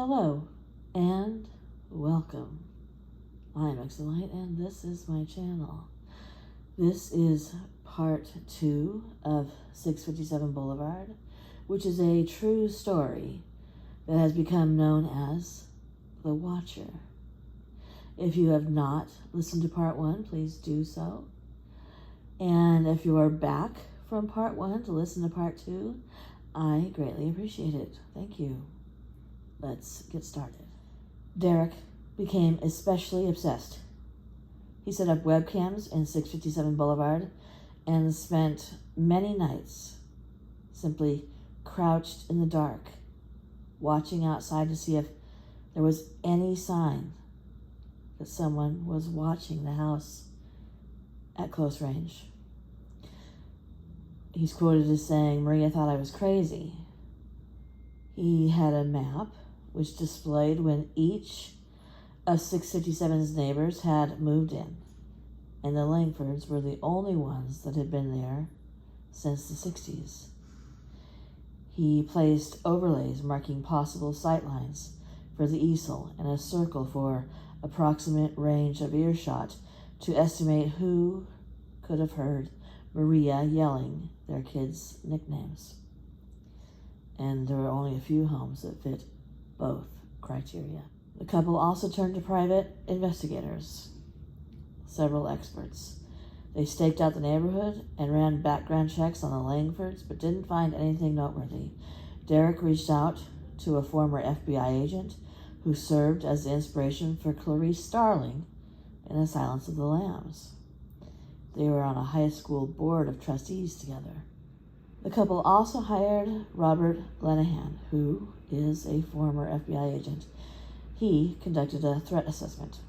Hello and welcome. I'm Excellite and this is my channel. This is part 2 of 657 Boulevard, which is a true story that has become known as The Watcher. If you have not listened to part 1, please do so. And if you are back from part 1 to listen to part 2, I greatly appreciate it. Thank you. Let's get started. Derek became especially obsessed. He set up webcams in 657 Boulevard and spent many nights simply crouched in the dark, watching outside to see if there was any sign that someone was watching the house at close range. He's quoted as saying, "Maria thought I was crazy." He had a map which displayed when each of 657's neighbors had moved in, and the Langfords were the only ones that had been there since the 60s. He placed overlays marking possible sightlines for the easel and a circle for approximate range of earshot to estimate who could have heard Maria yelling their kids' nicknames. And there were only a few homes that fit both criteria. The couple also turned to private investigators, several experts. They staked out the neighborhood and ran background checks on the Langfords, but didn't find anything noteworthy. Derek reached out to a former FBI agent who served as the inspiration for Clarice Starling in A Silence of the Lambs. They were on a high school board of trustees together. The couple also hired Robert Lenahan, who is a former FBI agent. He conducted a threat assessment.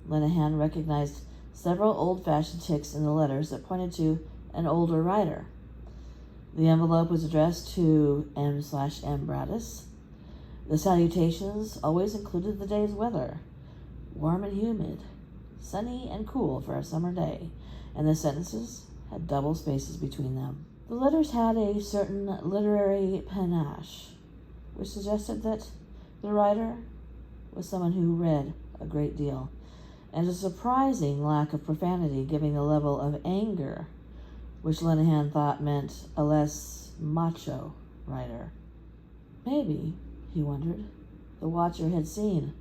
Lenahan recognized several old-fashioned ticks in the letters that pointed to an older writer. The envelope was addressed to M/M Bradis. The salutations always included the day's weather, warm and humid, sunny and cool for a summer day, and the sentences had double spaces between them. The letters had a certain literary panache, which suggested that the writer was someone who read a great deal, and a surprising lack of profanity given the level of anger, which Lenahan thought meant a less macho writer. Maybe, he wondered, the Watcher had seen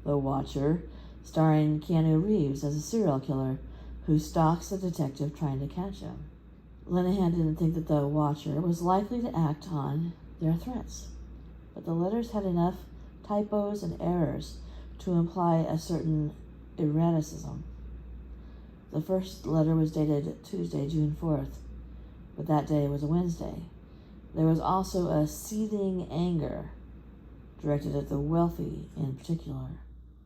The Watcher, starring Keanu Reeves as a serial killer who stalks a detective trying to catch him. Lenahan didn't think that the Watcher was likely to act on their threats, but the letters had enough typos and errors to imply a certain erraticism. The first letter was dated Tuesday, June 4th, but that day was a Wednesday. There was also a seething anger directed at the wealthy in particular.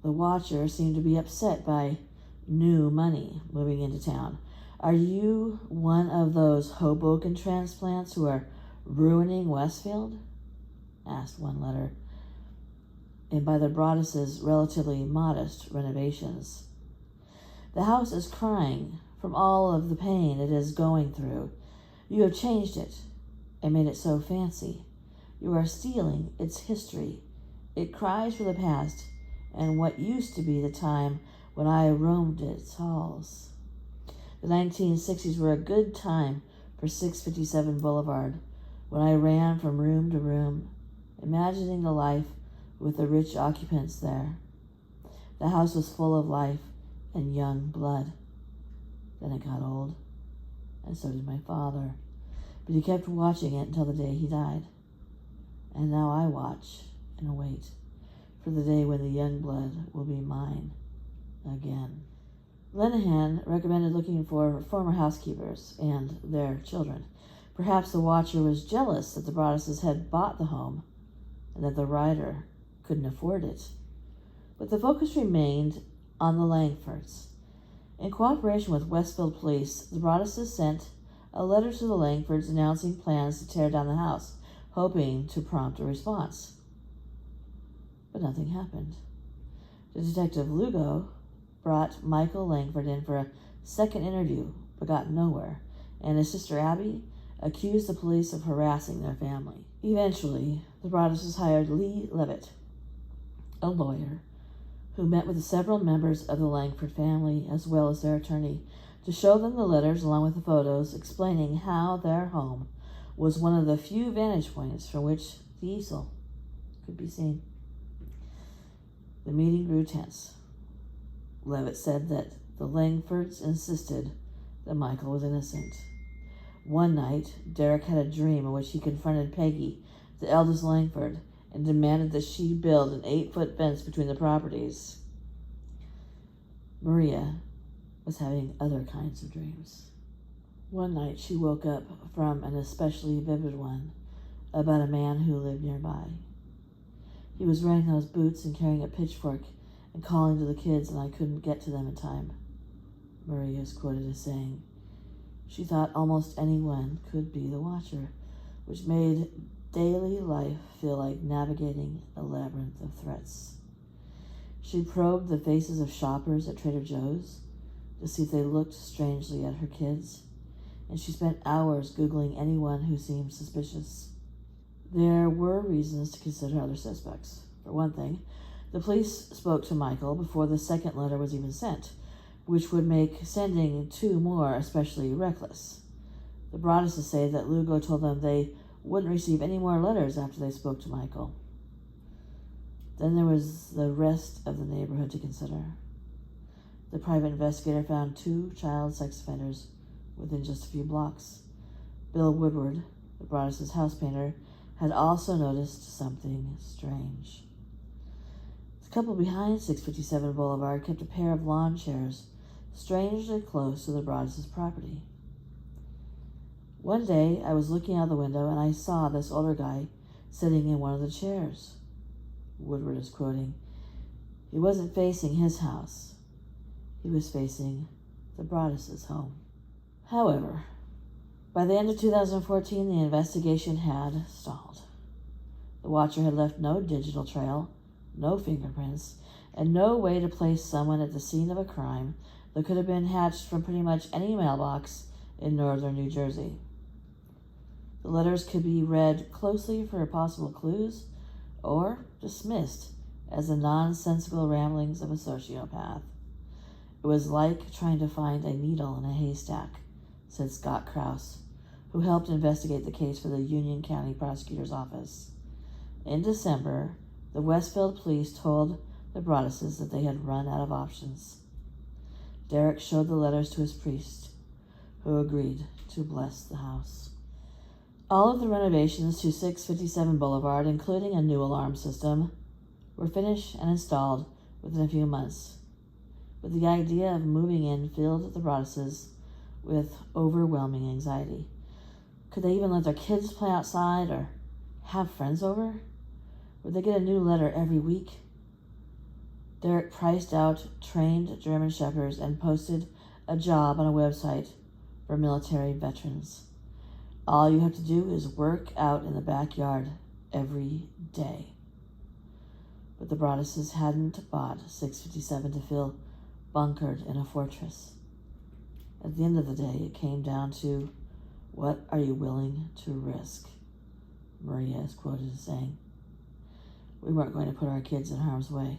The Watcher seemed to be upset by new money moving into town. "Are you one of those Hoboken transplants who are ruining Westfield?" asked one letter, and by the Broaddus's relatively modest renovations. "The house is crying from all of the pain it is going through. You have changed it and made it so fancy. You are stealing its history. It cries for the past and what used to be the time when I roamed its halls." The 1960s were a good time for 657 Boulevard, when I ran from room to room, imagining the life with the rich occupants there. The house was full of life and young blood. Then it got old, and so did my father, but he kept watching it until the day he died. And now I watch and await for the day when the young blood will be mine again. Lenahan recommended looking for former housekeepers and their children. Perhaps the Watcher was jealous that the Broadduses had bought the home and that the writer couldn't afford it. But the focus remained on the Langfords. In cooperation with Westfield Police, the Broadduses sent a letter to the Langfords announcing plans to tear down the house, hoping to prompt a response. But nothing happened. Detective Lugo brought Michael Langford in for a second interview, but got nowhere, and his sister Abby accused the police of harassing their family. Eventually, the Broadduses hired Lee Levitt, a lawyer, who met with several members of the Langford family as well as their attorney to show them the letters along with the photos explaining how their home was one of the few vantage points from which the easel could be seen. The meeting grew tense. Levitt said that the Langfords insisted that Michael was innocent. One night, Derek had a dream in which he confronted Peggy, the eldest Langford, and demanded that she build an 8-foot fence between the properties. Maria was having other kinds of dreams. One night she woke up from an especially vivid one about a man who lived nearby. He was wearing those boots and carrying a pitchfork and calling to the kids, and I couldn't get to them in time. Maria is quoted as saying, she thought almost anyone could be the watcher, which made daily life feel like navigating a labyrinth of threats. She probed the faces of shoppers at Trader Joe's to see if they looked strangely at her kids, and she spent hours Googling anyone who seemed suspicious. There were reasons to consider other suspects. For one thing, the police spoke to Michael before the second letter was even sent, which would make sending 2 more especially reckless. The Broadduses say that Lugo told them they wouldn't receive any more letters after they spoke to Michael. Then there was the rest of the neighborhood to consider. The private investigator found 2 child sex offenders within just a few blocks. Bill Woodward, the Broadduses' house painter, had also noticed something strange. The couple behind 657 Boulevard kept a pair of lawn chairs strangely close to the Broadduses' property. One day, I was looking out the window and I saw this older guy sitting in one of the chairs. Woodward is quoting, he wasn't facing his house. He was facing the Broadduses' home. However, by the end of 2014, the investigation had stalled. The watcher had left no digital trail, no fingerprints, and no way to place someone at the scene of a crime that could have been hatched from pretty much any mailbox in northern New Jersey. The letters could be read closely for possible clues or dismissed as the nonsensical ramblings of a sociopath. It was like trying to find a needle in a haystack, said Scott Krause, who helped investigate the case for the Union County Prosecutor's Office. In December, the Westfield police told the Broadduses that they had run out of options. Derek showed the letters to his priest, who agreed to bless the house. All of the renovations to 657 Boulevard, including a new alarm system, were finished and installed within a few months. But the idea of moving in filled the Broadduses with overwhelming anxiety. Could they even let their kids play outside or have friends over? Would they get a new letter every week? Derek priced out trained German shepherds and posted a job on a website for military veterans. All you have to do is work out in the backyard every day. But the Broadduses hadn't bought 657 to feel bunkered in a fortress. At the end of the day, it came down to, what are you willing to risk? Maria is quoted as saying, we weren't going to put our kids in harm's way.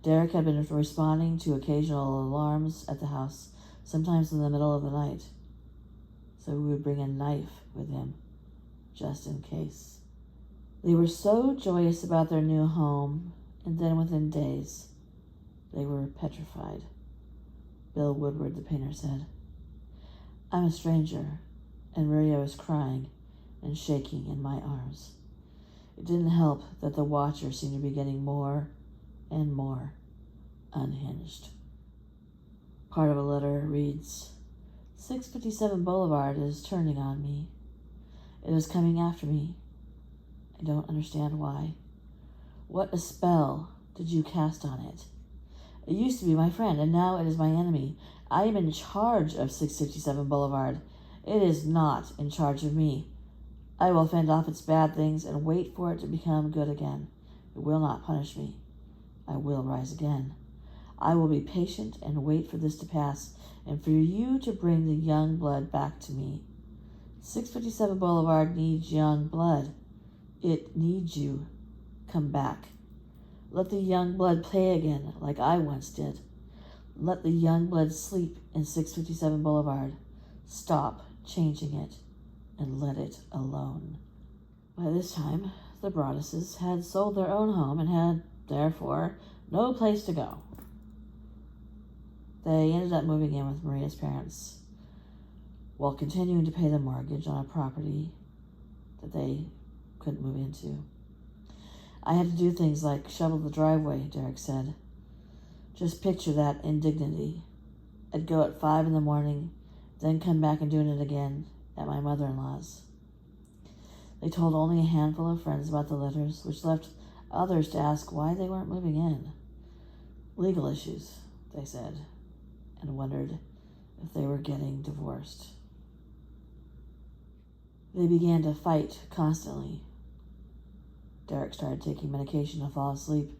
Derek had been responding to occasional alarms at the house, sometimes in the middle of the night. So we would bring a knife with him, just in case. They were so joyous about their new home, and then within days, they were petrified. Bill Woodward, the painter, said, I'm a stranger, and Maria was crying and shaking in my arms. It didn't help that the watcher seemed to be getting more and more unhinged. Part of a letter reads, 657 Boulevard is turning on me. It is coming after me. I don't understand why. What a spell did you cast on it? It used to be my friend, and now it is my enemy. I am in charge of 657 Boulevard. It is not in charge of me. I will fend off its bad things and wait for it to become good again. It will not punish me. I will rise again. I will be patient and wait for this to pass and for you to bring the young blood back to me. 657 Boulevard needs young blood. It needs you. Come back. Let the young blood play again, like I once did. Let the young blood sleep in 657 Boulevard. Stop changing it and let it alone. By this time, the Broadduses had sold their own home and had, therefore, no place to go. They ended up moving in with Maria's parents while continuing to pay the mortgage on a property that they couldn't move into. I had to do things like shovel the driveway, Derek said. Just picture that indignity. I'd go at 5 a.m, then come back and do it again at my mother-in-law's. They told only a handful of friends about the letters, which left others to ask why they weren't moving in. Legal issues, they said, and wondered if they were getting divorced. They began to fight constantly. Derek started taking medication to fall asleep.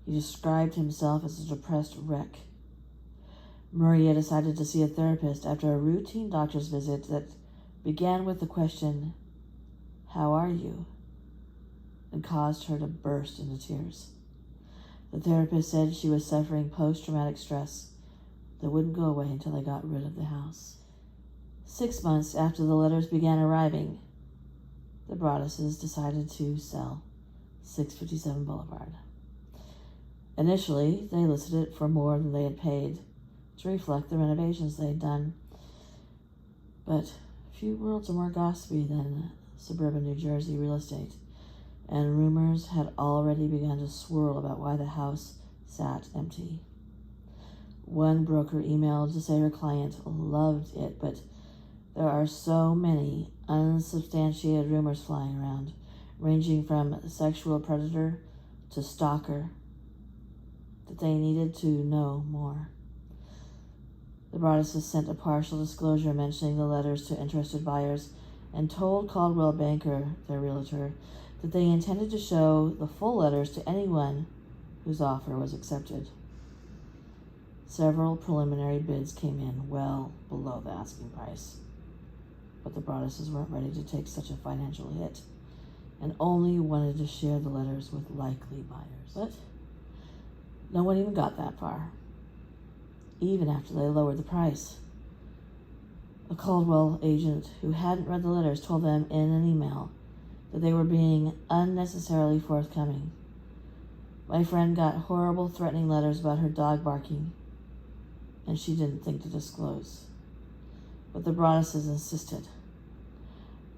He described himself as a depressed wreck. Maria decided to see a therapist after a routine doctor's visit that began with the question, "How are you?" and caused her to burst into tears. The therapist said she was suffering post-traumatic stress that wouldn't go away until they got rid of the house. 6 months after the letters began arriving, the Broadduses decided to sell 657 Boulevard. Initially, they listed it for more than they had paid to reflect the renovations they had done. But few worlds are more gossipy than suburban New Jersey real estate, and rumors had already begun to swirl about why the house sat empty. One broker emailed to say her client loved it, but there are so many unsubstantiated rumors flying around, ranging from sexual predator to stalker, that they needed to know more. The Broadduses sent a partial disclosure mentioning the letters to interested buyers and told Caldwell Banker, their realtor, that they intended to show the full letters to anyone whose offer was accepted. Several preliminary bids came in well below the asking price, but the Broadduses weren't ready to take such a financial hit and only wanted to share the letters with likely buyers. But no one even got that far, even after they lowered the price. A Caldwell agent who hadn't read the letters told them in an email that they were being unnecessarily forthcoming. My friend got horrible threatening letters about her dog barking, and she didn't think to disclose. But the Broadduses insisted.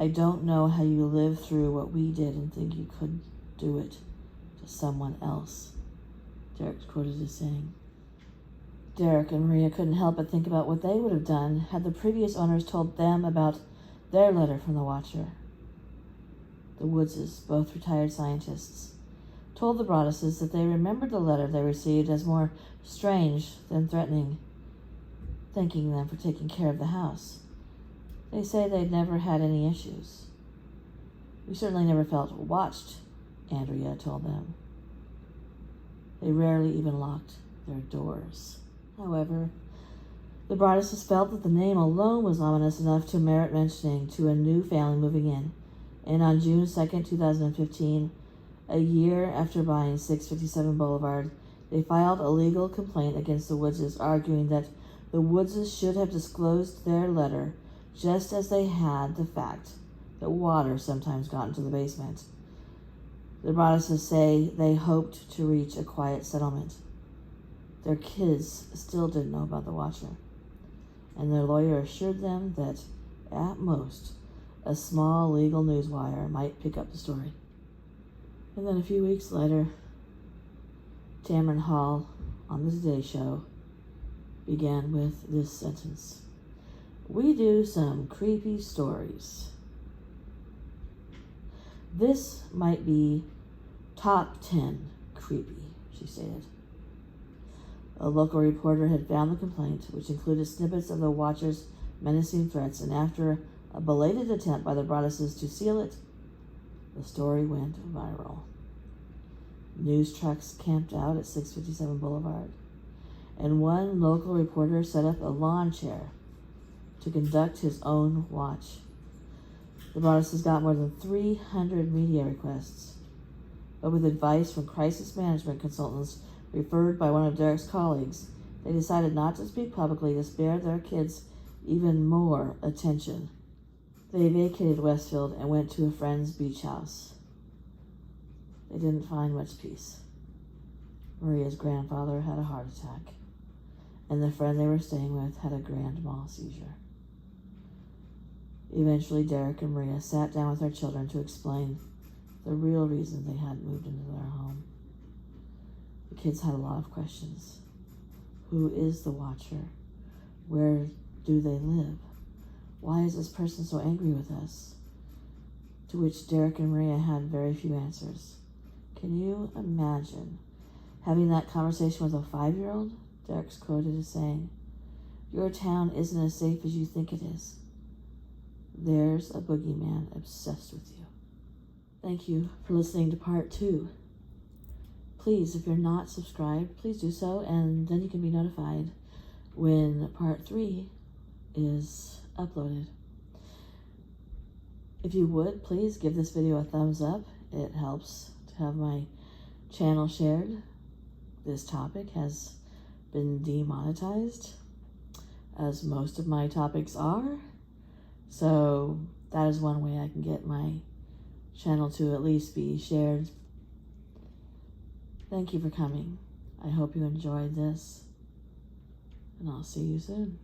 I don't know how you lived through what we did and think you could do it to someone else, Derek quoted as saying. Derek and Maria couldn't help but think about what they would have done had the previous owners told them about their letter from the Watcher. The Woodses, both retired scientists, told the Broadduses that they remembered the letter they received as more strange than threatening, thanking them for taking care of the house. They say they'd never had any issues. We certainly never felt watched, Andrea told them. They rarely even locked their doors. However, the Broadduses felt that the name alone was ominous enough to merit mentioning to a new family moving in, and on June 2nd, 2015, a year after buying 657 Boulevard, they filed a legal complaint against the Woodses, arguing that the Woodses should have disclosed their letter just as they had the fact that water sometimes got into the basement. The Broadduses say they hoped to reach a quiet settlement. Their kids still didn't know about the Watcher, and their lawyer assured them that, at most, a small legal newswire might pick up the story. And then a few weeks later, Tamron Hall, on the Today Show, began with this sentence. We do some creepy stories. This might be top 10 creepy, she stated. A local reporter had found the complaint, which included snippets of the Watcher's menacing threats, and after a belated attempt by the Broadduses to seal it, the story went viral. News trucks camped out at 657 Boulevard, and one local reporter set up a lawn chair to conduct his own watch. The Broadduses got more than 300 media requests, but with advice from crisis management consultants referred by one of Derek's colleagues, they decided not to speak publicly to spare their kids even more attention. They vacated Westfield and went to a friend's beach house. They didn't find much peace. Maria's grandfather had a heart attack, and the friend they were staying with had a grand mal seizure. Eventually, Derek and Maria sat down with their children to explain the real reason they hadn't moved into their home. The kids had a lot of questions. Who is the watcher? Where do they live? Why is this person so angry with us? To which Derek and Maria had very few answers. Can you imagine having that conversation with a 5-year-old? Derek's quoted as saying, "Your town isn't as safe as you think it is. There's a boogeyman obsessed with you." Thank you for listening to part 2. Please, if you're not subscribed, please do so, and then you can be notified when part 3 is uploaded. If you would, please give this video a thumbs up. It helps to have my channel shared. This topic has been demonetized, as most of my topics are. So that is one way I can get my channel to at least be shared. Thank you for coming. I hope you enjoyed this, and I'll see you soon.